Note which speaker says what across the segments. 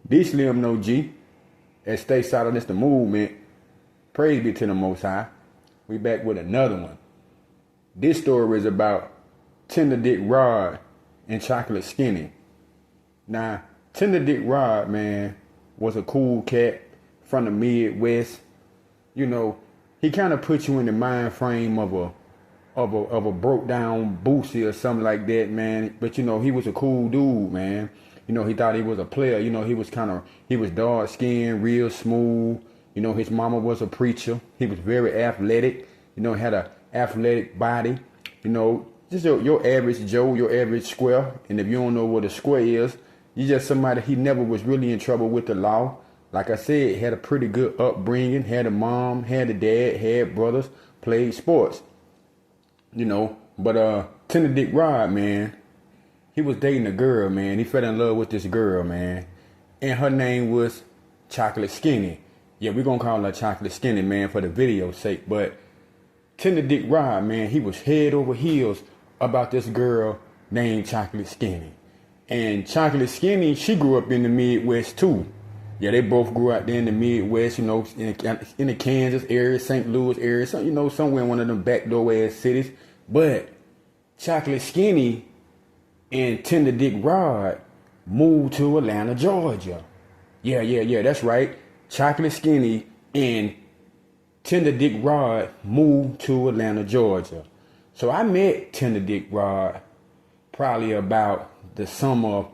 Speaker 1: DEESLIMDAOG at STAYSOLIDISDAMOVEMEnt. Praise be to the Most High. We back with another one. This story is about Tender Dick Rod and Chocolate Skinny. Now, Tender Dick Rod, man, was a cool cat from the Midwest. You know, he kind of put you in the mind frame of a broke down Boosie or something like that, man. But you know, he was a cool dude, man. You know, he thought he was a player. You know, he was dark skinned, real smooth. You know, his mama was a preacher. He was very athletic. You know, had a athletic body. You know, just your average Joe, your average square. And if you don't know what a square is, you just somebody, he never was really in trouble with the law. Like I said, had a pretty good upbringing. Had a mom, had a dad, had brothers, played sports. You know, but Tender Dick Rod, man, he was dating a girl, man. He fell in love with this girl, man. And her name was Chocolate Skinny. Yeah, we're going to call her Chocolate Skinny, man, for the video's sake. But Tender Dick Rod, man, he was head over heels about this girl named Chocolate Skinny. And Chocolate Skinny, she grew up in the Midwest, too. Yeah, they both grew out there in the Midwest, you know, in the Kansas area, St. Louis area, so, you know, somewhere in one of them backdoor-ass cities. But Chocolate Skinny and Tender Dick Rod moved to Atlanta, Georgia. Yeah, that's right. Chocolate Skinny and Tender Dick Rod moved to Atlanta, Georgia. So I met Tender Dick Rod probably about the summer of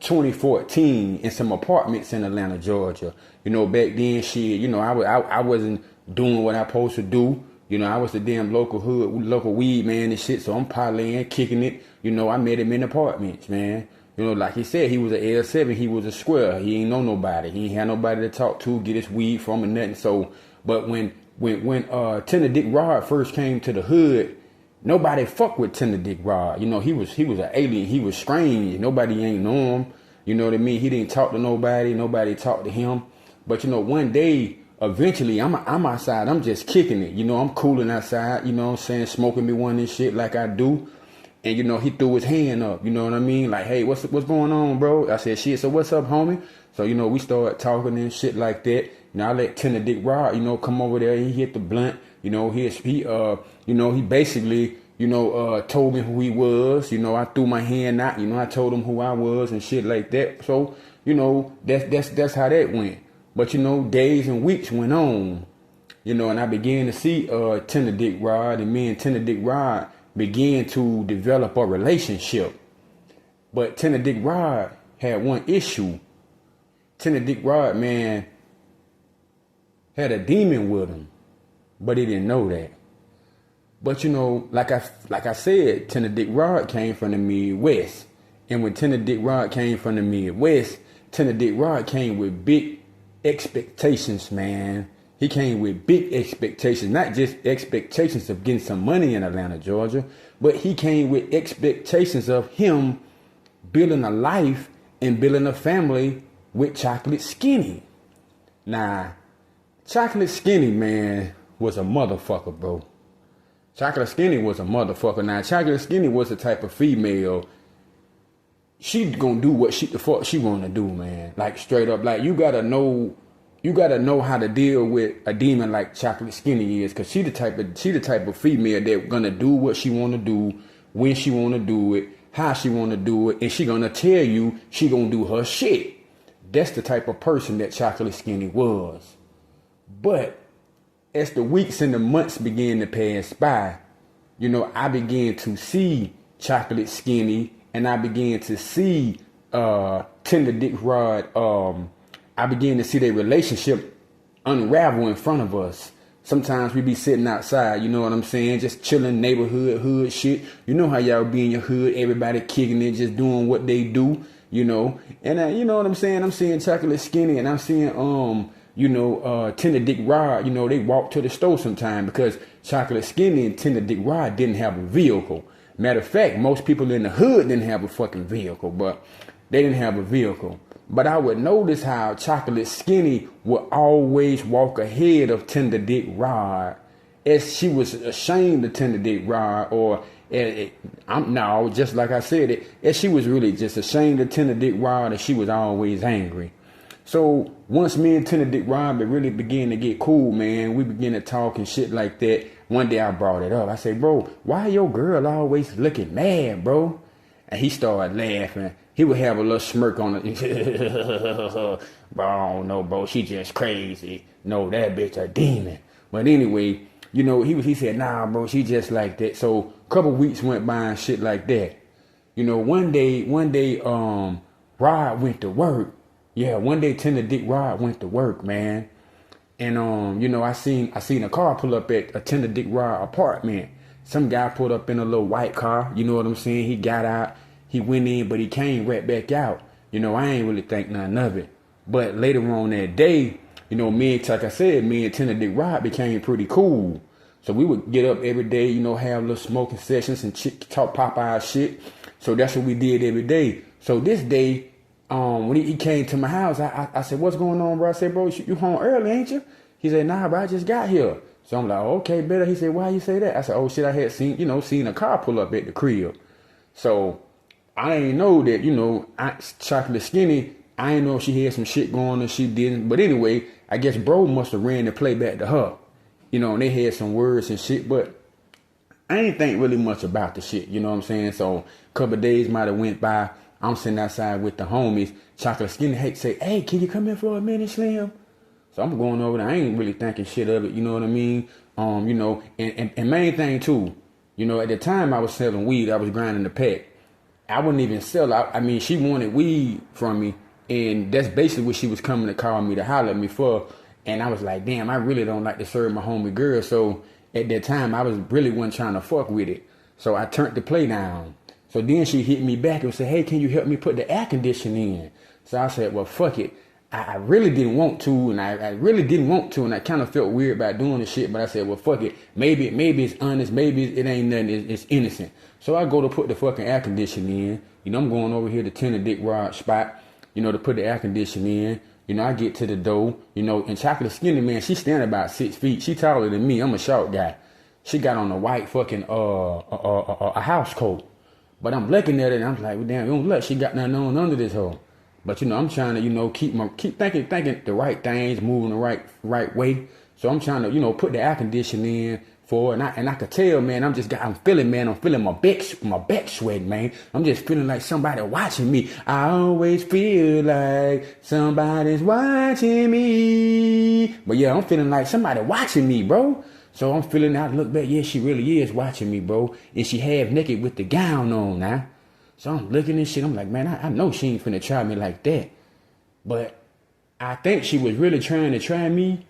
Speaker 1: 2014 in some apartments in Atlanta, Georgia. You know, back then, shit, you know, I wasn't doing what I supposed to do. You know, I was the damn local weed man and shit, so I'm parlaying, kicking it. You know, I met him in apartments, man. You know, like he said, he was an L7, he was a square. He ain't know nobody. He ain't had nobody to talk to, get his weed from or nothing. So, but when Tender Dick Rod first came to the hood, nobody fucked with Tender Dick Rod. You know, he was an alien. He was strange. Nobody ain't know him. You know what I mean? He didn't talk to nobody. Nobody talked to him. But, you know, one day, eventually, I'm outside. I'm just kicking it. You know, I'm cooling outside. You know what I'm saying? Smoking me one and shit like I do. And, you know, he threw his hand up. You know what I mean? Like, hey, what's going on, bro? I said, shit, so what's up, homie? So, you know, we started talking and shit like that. You know, I let Tender Dick Rod, you know, come over there. He hit the blunt. You know, he basically, you know, told me who he was. You know, I threw my hand out. You know, I told him who I was and shit like that. So, you know, that's how that went. But, you know, days and weeks went on. You know, and I began to see Tender Dick Rod, and me and Tender Dick Rod began to develop a relationship. But Tender Dick Rod had one issue. Tender Dick Rod, man, had a demon with him, but he didn't know that. But you know, like I said, Tender Dick Rod came from the Midwest. And when Tender Dick Rod came from the Midwest, Tender Dick Rod came with big expectations, man. He came with big expectations, not just expectations of getting some money in Atlanta, Georgia, but he came with expectations of him building a life and building a family with Chocolate Skinny. Now, Chocolate Skinny, man, was a motherfucker, bro. Chocolate Skinny was a motherfucker. Now, Chocolate Skinny was the type of female, she gonna do what the fuck she wanna do, man. Like, straight up, like, you gotta know how to deal with a demon like Chocolate Skinny is, cause she the type of female that gonna do what she wanna do, when she wanna do it, how she wanna do it, and she gonna tell you she gonna do her shit. That's the type of person that Chocolate Skinny was. But as the weeks and the months began to pass by, you know, I began to see Chocolate Skinny, and I began to see Tender Dick Rod. I began to see their relationship unravel in front of us. Sometimes we be sitting outside, you know what I'm saying, just chilling, hood shit. You know how y'all be in your hood, everybody kicking it, just doing what they do, you know. And you know what I'm saying? I'm seeing Chocolate Skinny, and I'm seeing Tender Dick Rod. You know, they walk to the store sometime because Chocolate Skinny and Tender Dick Rod didn't have a vehicle. Matter of fact, most people in the hood didn't have a fucking vehicle, but they didn't have a vehicle. But I would notice how Chocolate Skinny would always walk ahead of Tender Dick Rod, as she was ashamed of Tender Dick Rod, or just like I said it, as she was really just ashamed of Tender Dick Rod, and she was always angry. So once me and Tender Dick Rob really began to get cool, man, we began to talk and shit like that. One day I brought it up. I said, bro, why your girl always looking mad, bro? And he started laughing. He would have a little smirk on it. Bro, I don't know, bro. She just crazy. No, that bitch a demon. But anyway, you know, he said, nah, bro, she just like that. So a couple weeks went by and shit like that. You know, one day, Rod went to work. Yeah, one day Tender Dick Rod went to work, man. And you know, I seen a car pull up at a Tender Dick Rod apartment. Some guy pulled up in a little white car, you know what I'm saying? He got out, he went in, but he came right back out. You know, I ain't really think nothing of it. But later on that day, you know, like I said, me and Tender Dick Rod became pretty cool. So we would get up every day, you know, have little smoking sessions and talk Popeye shit. So that's what we did every day. So this day, when he came to my house, I said, what's going on, bro? I said, bro, you home early, ain't you? He said, nah, bro, I just got here. So I'm like, okay, better. He said, why you say that? I said, oh, shit, I had seen a car pull up at the crib. So I ain't know that, you know, Chocolate Skinny, I ain't know if she had some shit going or she didn't. But anyway, I guess bro must have ran the play back to her. You know, and they had some words and shit, but I ain't think really much about the shit, you know what I'm saying? So a couple of days might have went by. I'm sitting outside with the homies. Chocolate Skinny say, hey, can you come in for a minute, Slim? So I'm going over there. I ain't really thinking shit of it, you know what I mean? You know, and main thing too, you know, at the time I was selling weed, I was grinding the pack. I wouldn't even sell. I mean, she wanted weed from me, and that's basically what she was coming to call me to holler at me for. And I was like, damn, I really don't like to serve my homie girl. So at that time, I wasn't trying to fuck with it. So I turned the play down. So then she hit me back and said, hey, can you help me put the air conditioning in? So I said, well, fuck it. I really didn't want to, and I really didn't want to, and I kind of felt weird about doing the shit, but I said, well, fuck it. Maybe it's honest, maybe it ain't nothing, it's innocent. So I go to put the fucking air conditioning in. You know, I'm going over here to Tender Dick Rod spot, you know, to put the air conditioning in. You know, I get to the door, you know, and Chocolate Skinny, man, she standing about 6 feet. She taller than me. I'm a short guy. She got on a white fucking a house coat. But I'm looking at it and I'm like, well, damn, don't look, she got nothing on under this hole. But you know, I'm trying to, you know, keep thinking the right things, moving the right way. So I'm trying to, you know, put the air conditioning in for her. And I could tell, man, I'm feeling my back sweating, man. I'm just feeling like somebody watching me. I always feel like somebody's watching me. But yeah, I'm feeling like somebody watching me, bro. So I'm feeling out, look back, yeah, she really is watching me, bro. And she half naked with the gown on now. So I'm looking at shit, I'm like, man, I know she ain't finna try me like that. But I think she was really trying to try me,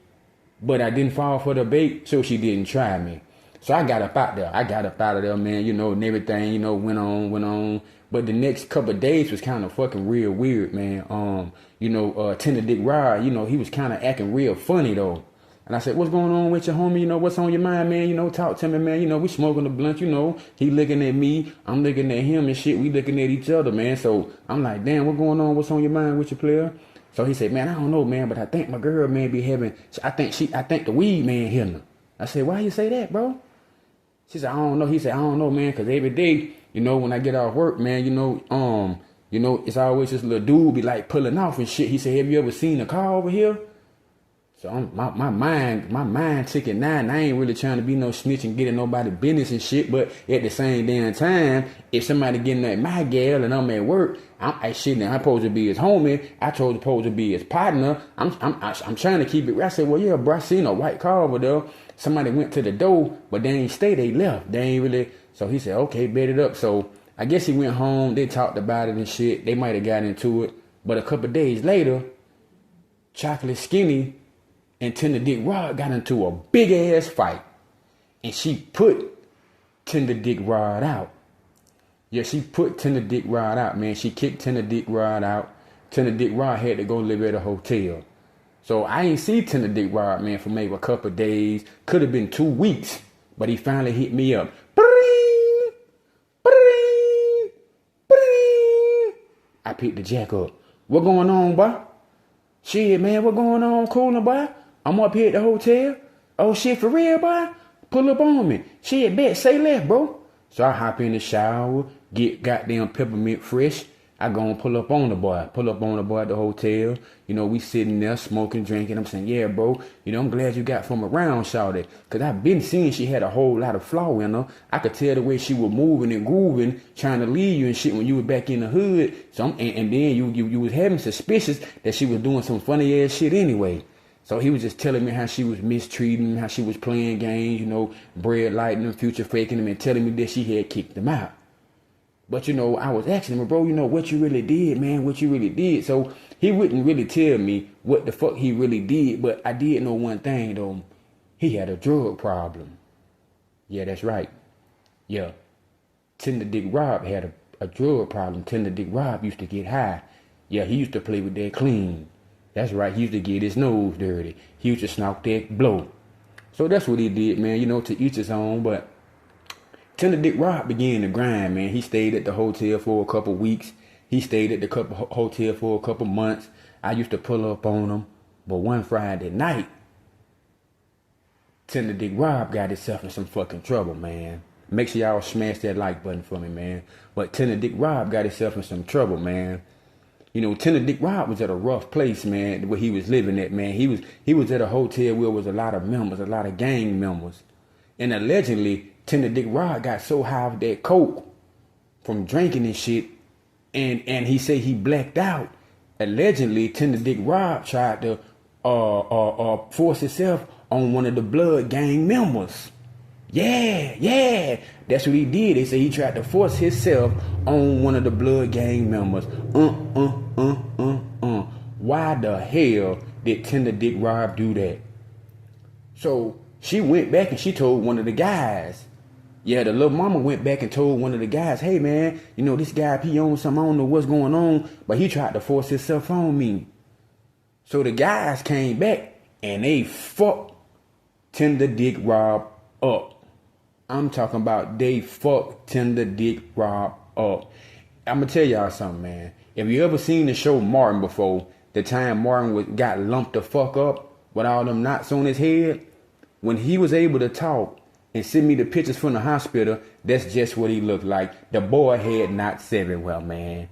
Speaker 1: but I didn't fall for the bait, so she didn't try me. So I got up out of there, man, you know, and everything, you know, went on. But the next couple of days was kind of fucking real weird, man. You know, Tender Dick Rod, you know, he was kind of acting real funny, though. And I said, what's going on with your homie? You know, what's on your mind, man? You know, talk to me, man. You know, we smoking the blunt, you know. He looking at me. I'm looking at him and shit. We looking at each other, man. So I'm like, damn, what's going on? What's on your mind with your player? So he said, man, I don't know, man, but I think my girl, man, be having, I think the weed man hitting her. I said, why you say that, bro? She said, I don't know. He said, I don't know, man, because every day, you know, when I get off work, man, you know, it's always this little dude be like pulling off and shit. He said, have you ever seen a car over here? So my mind ticking now, and I ain't really trying to be no snitch and getting nobody business and shit. But at the same damn time, if somebody getting at my gal and I'm at work, I'm supposed to be his homie. I supposed to be his partner. I'm trying to keep it. I said, well, yeah, bro, I seen a white car over there. Somebody went to the door, but they ain't stay. They left. They ain't really. So he said, okay, bet it up. So I guess he went home. They talked about it and shit. They might have got into it. But a couple of days later, Chocolate Skinny and Tender Dick Rod got into a big ass fight. And she put Tender Dick Rod out. Yeah, she put Tender Dick Rod out, man. She kicked Tender Dick Rod out. Tender Dick Rod had to go live at a hotel. So I ain't see Tender Dick Rod, man, for maybe a couple of days. Could have been 2 weeks. But he finally hit me up. Bring, bring, bring. I picked the jack up. What going on, boy? Shit, man, what going on, cooling, boy? I'm up here at the hotel. Oh, shit, for real, boy? Pull up on me. Shit, bet, say less, bro. So I hop in the shower, get goddamn peppermint fresh, I go and pull up on the boy at the hotel. You know, we sitting there smoking, drinking. I'm saying, yeah, bro, you know, I'm glad you got from around, shawty. Because I've been seeing she had a whole lot of flaw in her. I could tell the way she was moving and grooving, trying to leave you and shit when you were back in the hood. So and then you was having suspicious that she was doing some funny ass shit anyway. So he was just telling me how she was mistreating, how she was playing games, you know, bread lighting him, future faking him, and telling me that she had kicked him out. But, you know, I was asking him, bro, you know, what you really did, man, what you really did. So he wouldn't really tell me what the fuck he really did. But I did know one thing, though. He had a drug problem. Yeah, that's right. Yeah. Tender Dick Rob had a drug problem. Tender Dick Rob used to get high. Yeah, he used to play with that clean. That's right. He used to get his nose dirty. He used to snout that blow. So that's what he did, man, you know, to each his own. But Tender Dick Rob began to grind, man. He stayed at the hotel for a couple weeks. He stayed at the hotel for a couple months. I used to pull up on him. But one Friday night, Tender Dick Rob got himself in some fucking trouble, man. Make sure y'all smash that like button for me, man. But Tender Dick Rob got himself in some trouble, man. You know, Tender Dick Rob was at a rough place, man, where he was living at, man. He was at a hotel where there was a lot of members, a lot of gang members. And allegedly, Tender Dick Rob got so high of that coke from drinking and shit, and he said he blacked out. Allegedly, Tender Dick Rob tried to force himself on one of the blood gang members. Yeah, that's what he did. They say he tried to force himself on one of the blood gang members. Why the hell did Tender Dick Rob do that? So she went back and she told one of the guys. Yeah, the little mama went back and told one of the guys, hey man, you know, this guy, he owns something, I don't know what's going on, but he tried to force himself on me. So the guys came back and they fucked Tender Dick Rob up. I'm talking about they fucked Tender Dick Rob up. I'm gonna tell y'all something, man. If you ever seen the show Martin before, the time Martin got lumped the fuck up with all them knots on his head, when he was able to talk and send me the pictures from the hospital, that's just what he looked like. The boy had knots everywhere, man.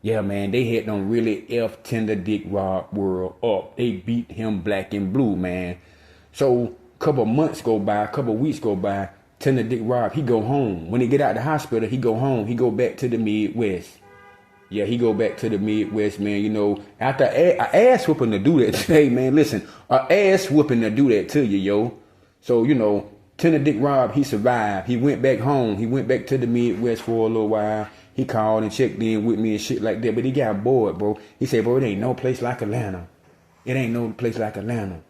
Speaker 1: Yeah, man, they had them really F Tender Dick Rob world up. They beat him black and blue, man. So a couple months go by, a couple weeks go by, Tender Dick Rob, he go home. When he get out of the hospital, he go home. He go back to the Midwest. Yeah, he go back to the Midwest, man. You know, after a ass whooping to do that. Hey, man, listen, a ass whooping to do that to you, yo. So, you know, Tender Dick Rob, he survived. He went back home. He went back to the Midwest for a little while. He called and checked in with me and shit like that. But he got bored, bro. He said, bro, it ain't no place like Atlanta. It ain't no place like Atlanta.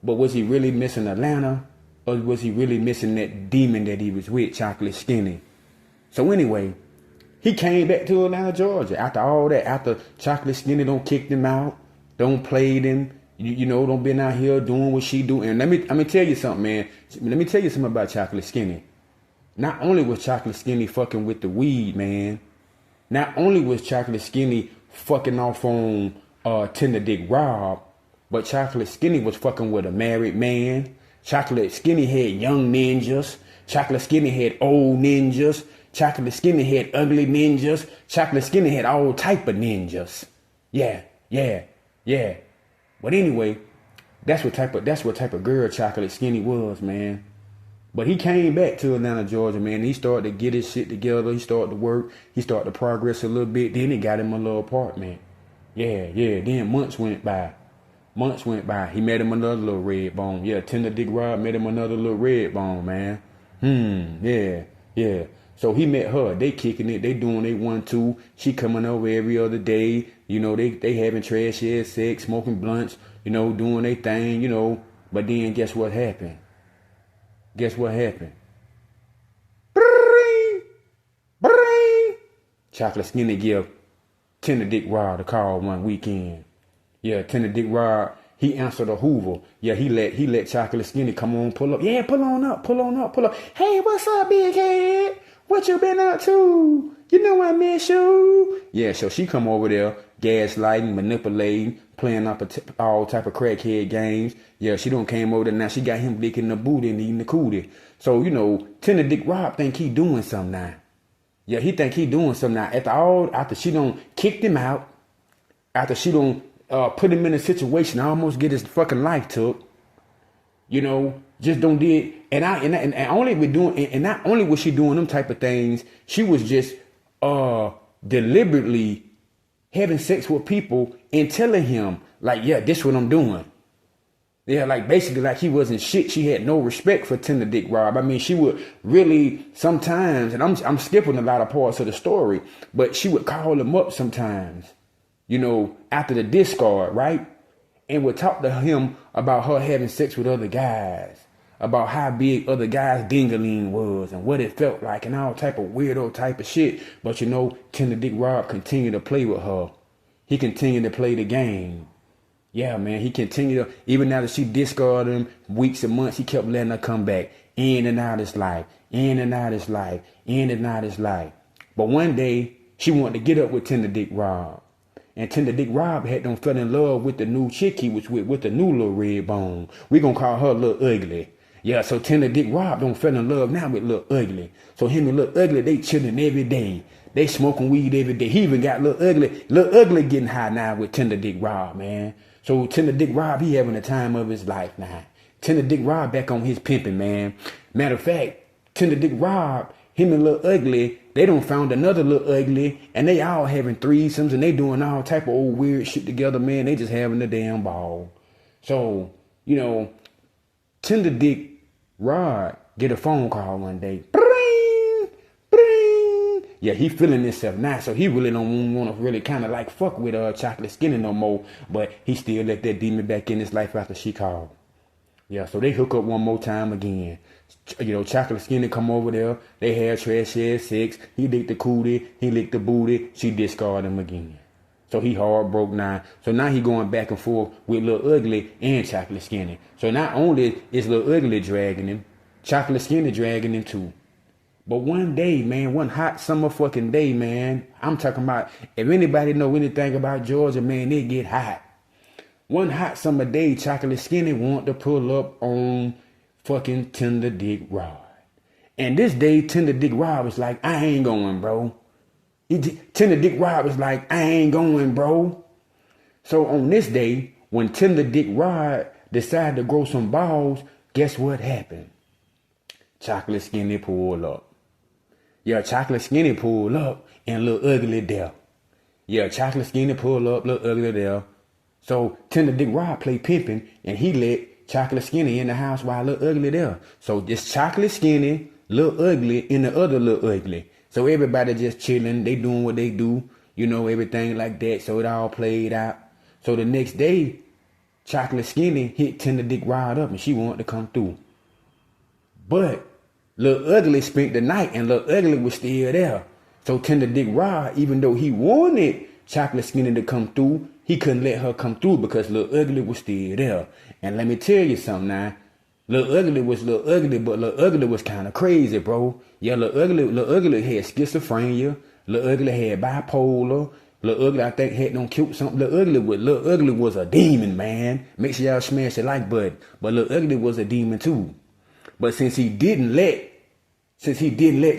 Speaker 1: But was he really missing Atlanta? Or was he really missing that demon that he was with, Chocolate Skinny? So anyway, he came back to Atlanta, Georgia. After all that, after Chocolate Skinny don't kicked him out, don't played him, you know, don't been out here doing what she do. And let me tell you something, man. Let me tell you something about Chocolate Skinny. Not only was Chocolate Skinny fucking with the weed, man. Not only was Chocolate Skinny fucking off on Tender Dick Rob, but Chocolate Skinny was fucking with a married man. Chocolate Skinny had young ninjas. Chocolate Skinny had old ninjas. Chocolate Skinny had ugly ninjas. Chocolate Skinny had all type of ninjas. Yeah. But anyway, that's what type of girl Chocolate Skinny was, man. But he came back to Atlanta, Georgia, man. He started to get his shit together. He started to work. He started to progress a little bit. Then he got him a little apartment. Yeah. Then months went by. He met him another little red bone. Yeah, Tender Dick Rob met him another little red bone, man. Yeah. So he met her. They kicking it. They doing they 1-2. She coming over every other day. You know, they having trash ass sex, smoking blunts, you know, doing their thing, you know. But then guess what happened? Chocolate Skinny give Tender Dick Rob a call one weekend. Yeah, Tender Dick Rob, he answered a Hoover. Yeah, he let Chocolate Skinny come on, pull up. Yeah, pull on up. Hey, what's up, big head? What you been up to? You know I miss you. Yeah, so she come over there, gaslighting, manipulating, playing up all type of crackhead games. Yeah, she done came over there, now she got him licking the booty and eating the cootie. So, you know, Tender Dick Rob think he doing something now. Yeah, he think he doing something now. After she done kicked him out, after she done put him in a situation, almost get his fucking life took. You know, just don't did. And only with doing, and not only was she doing them type of things, she was just deliberately having sex with people and telling him like, yeah, this what I'm doing. Yeah, like basically like he wasn't shit. She had no respect for Tender Dick Rob. I mean, she would really sometimes, and I'm skipping a lot of parts of the story, but she would call him up sometimes, you know, after the discard, right? And would talk to him about her having sex with other guys, about how big other guys' dingaling was and what it felt like and all type of weirdo type of shit. But you know, Tender Dick Rob continued to play with her. He continued to play the game. Yeah, man, he continued to, even now that she discarded him weeks and months, he kept letting her come back in and out his life, in and out his life, in and out his life. But one day, she wanted to get up with Tender Dick Rob. And Tender Dick Rob had done fell in love with the new chick he was with the new little red bone. We gonna call her Little Ugly. Yeah, so Tender Dick Rob don't fell in love now with Little Ugly. So him and Little Ugly, they chilling every day. They smoking weed every day. He even got Little Ugly getting high now with Tender Dick Rob, man. So Tender Dick Rob, he having the time of his life now. Tender Dick Rob back on his pimping, man. Matter of fact, Tender Dick Rob, him and Little Ugly, they done found another Little Ugly, and they all having threesomes, and they doing all type of old weird shit together, man. They just having a damn ball. So, you know, Tender Dick Rob get a phone call one day. Bring, bring. Yeah, he feeling himself now, so he really don't want to really kind of like fuck with Chocolate Skinny no more, but he still let that demon back in his life after she called. Yeah, so they hook up one more time again. You know, Chocolate Skinny come over there. They had trash ass sex. He licked the cootie. He licked the booty. She discarded him again. So he hard broke now. So now he going back and forth with Little Ugly and Chocolate Skinny. So not only is Little Ugly dragging him, Chocolate Skinny dragging him too. But one day, man, one hot summer fucking day, man. I'm talking about, if anybody know anything about Georgia, man, it get hot. One hot summer day, Chocolate Skinny want to pull up on fucking Tender Dick Rob. And this day, Tender Dick Rob was like, I ain't going, bro. Tender Dick Rob was like, I ain't going, bro. So on this day, when Tender Dick Rob decided to grow some balls, guess what happened? Chocolate Skinny pulled up. Yeah, Chocolate Skinny pulled up and Little Ugly there. Yeah, Chocolate Skinny pulled up, Little Ugly there. So Tender Dick Rob played pimping, and he let Chocolate Skinny in the house while Little Ugly there. So this Chocolate Skinny, Little Ugly, and the other Little Ugly. So everybody just chilling, they doing what they do, you know, everything like that. So it all played out. So the next day, Chocolate Skinny hit Tender Dick Rob up, and she wanted to come through. But Little Ugly spent the night, and Little Ugly was still there. So Tender Dick Rob, even though he wanted Chocolate Skinny to come through, he couldn't let her come through because Little Ugly was still there. And let me tell you something now. Little Ugly was Little Ugly, but Little Ugly was kind of crazy, bro. Yeah, Little Ugly had schizophrenia. Little Ugly had bipolar. Little Ugly, I think, had no cute something. Little Ugly was a demon, man. Make sure y'all smash the like button. But Little Ugly was a demon too. But since he didn't let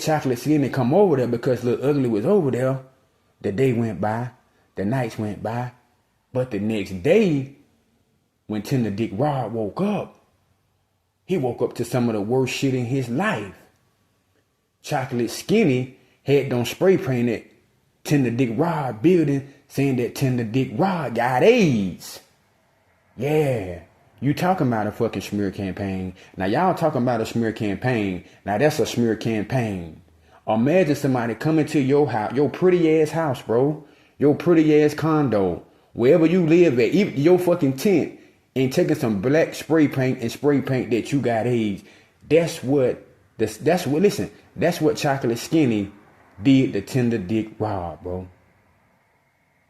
Speaker 1: Chocolate Skinny come over there because Little Ugly was over there, the day went by, the nights went by. But the next day, when Tender Dick Rob woke up, he woke up to some of the worst shit in his life. Chocolate Skinny had done spray painted Tender Dick Rob building saying that Tender Dick Rob got AIDS. Yeah, you talking about a fucking smear campaign. Now y'all talking about a smear campaign. Now that's a smear campaign. Imagine somebody coming to your house, your pretty ass house, bro. Your pretty ass condo. Wherever you live at, even your fucking tent, and taking some black spray paint and spray paint that you got AIDS. That's what Chocolate Skinny did to Tender Dick Rob, bro.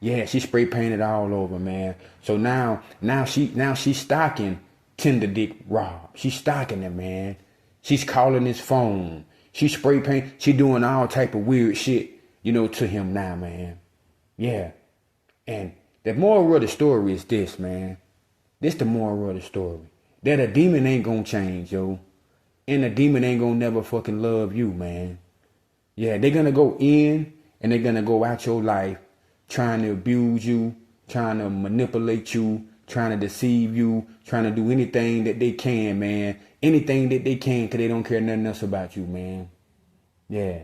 Speaker 1: Yeah, she spray painted all over, man. So now she's stalking Tender Dick Rob. She's stalking him, man. She's calling his phone. She spray paint. She doing all type of weird shit, you know, to him now, man. Yeah. And the moral of the story is this, man. This the moral of the story. That a demon ain't gonna change, yo. And a demon ain't gonna never fucking love you, man. Yeah, they're going to go in and they're going to go out your life trying to abuse you, trying to manipulate you, trying to deceive you, trying to do anything that they can, man. Anything that they can, because they don't care nothing else about you, man. Yeah.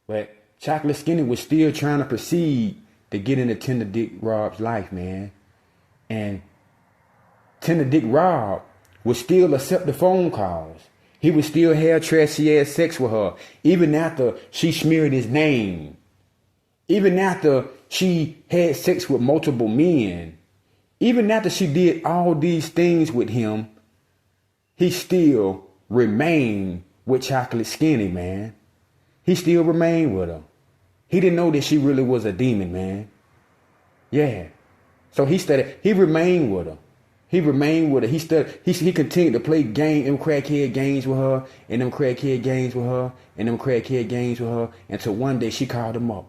Speaker 1: But Chocolate Skinny was still trying to proceed to get into Tender Dick Rob's life, man. And Tender Dick Rob would still accept the phone calls. He would still have trashy ass sex with her, even after she smeared his name. Even after she had sex with multiple men. Even after she did all these things with him, he still remained with Chocolate Skinny, man. He still remained with her. He didn't know that she really was a demon, man. Yeah. So he remained with her. He remained with her. He continued to play them crackhead games with her, and them crackhead games with her, and them crackhead games with her, until one day she called him up.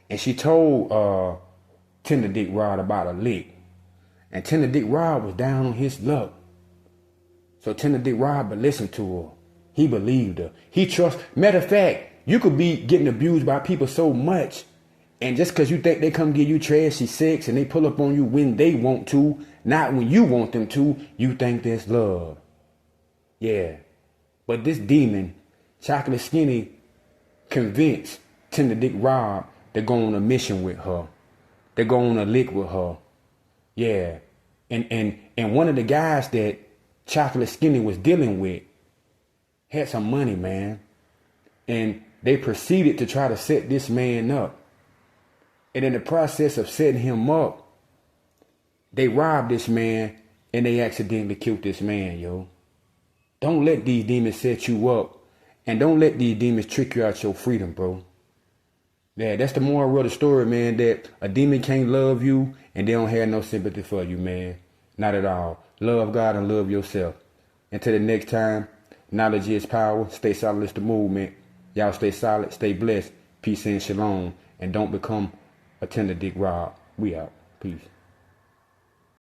Speaker 1: And she told Tender Dick Rod about a lick. And Tender Dick Rod was down on his luck. So Tender Dick Rod but listened to her. He believed her. Matter of fact, you could be getting abused by people so much, and just because you think they come give you trashy sex and they pull up on you when they want to, not when you want them to, you think that's love. Yeah. But this demon, Chocolate Skinny, convinced Tender Dick Rob to go on a mission with her. To go on a lick with her. Yeah. And one of the guys that Chocolate Skinny was dealing with had some money, man. And they proceeded to try to set this man up. And in the process of setting him up, they robbed this man and they accidentally killed this man, yo. Don't let these demons set you up, and don't let these demons trick you out your freedom, bro. Yeah, that's the moral of the story, man, that a demon can't love you and they don't have no sympathy for you, man. Not at all. Love God and love yourself. Until the next time, knowledge is power. Stay solid is the movement. Y'all stay solid, stay blessed. Peace and shalom. And don't become a Tender Dick Rob. We out. Peace.